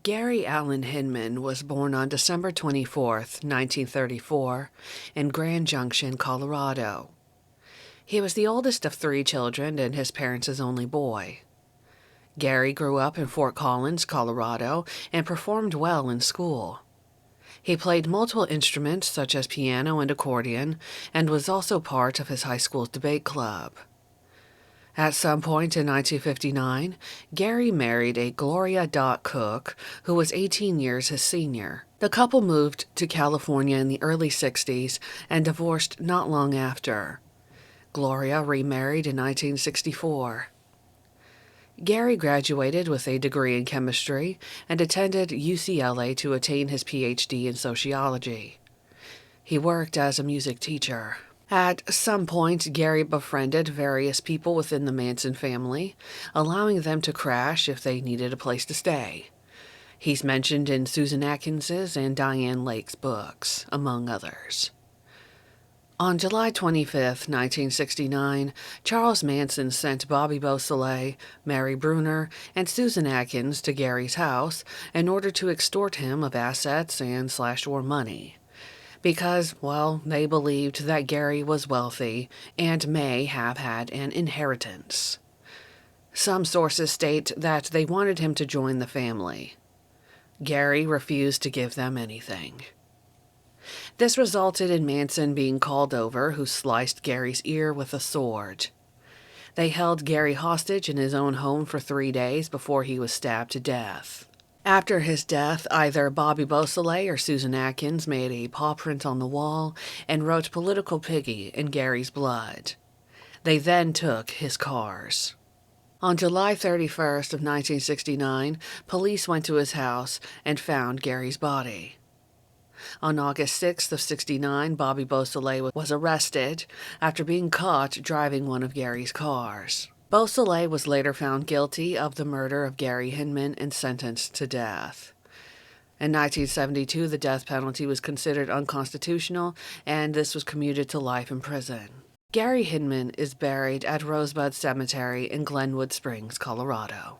Gary Allen Hinman was born on December 24th, 1934, in Grand Junction, Colorado. He was the oldest of three children and his parents' only boy. Gary grew up in Fort Collins, Colorado, and performed well in school. He played multiple instruments such as piano and accordion, and was also part of his high school's debate club. At some point in 1959, Gary married a Gloria Cook, who was 18 years his senior. The couple moved to California in the early 60s and divorced not long after. Gloria remarried in 1964. Gary graduated with a degree in chemistry and attended UCLA to attain his PhD in sociology. He worked as a music teacher. At some point, Gary befriended various people within the Manson family, allowing them to crash if they needed a place to stay. He's mentioned in Susan Atkins's and Diane Lake's books, among others. On July 25, 1969, Charles Manson sent Bobby Beausoleil, Mary Bruner, and Susan Atkins to Gary's house in order to extort him of assets and or money. Because, well, they believed that Gary was wealthy and may have had an inheritance. Some sources state that they wanted him to join the family. Gary refused to give them anything. This resulted in Manson being called over, who sliced Gary's ear with a sword. They held Gary hostage in his own home for 3 days before he was stabbed to death. After his death, either Bobby Beausoleil or Susan Atkins made a paw print on the wall and wrote "Political Piggy" in Gary's blood. They then took his cars. On July 31st of 1969, police went to his house and found Gary's body. On August 6th of 69, Bobby Beausoleil was arrested after being caught driving one of Gary's cars. Beausoleil was later found guilty of the murder of Gary Hinman and sentenced to death. In 1972, the death penalty was considered unconstitutional, and this was commuted to life in prison. Gary Hinman is buried at Rosebud Cemetery in Glenwood Springs, Colorado.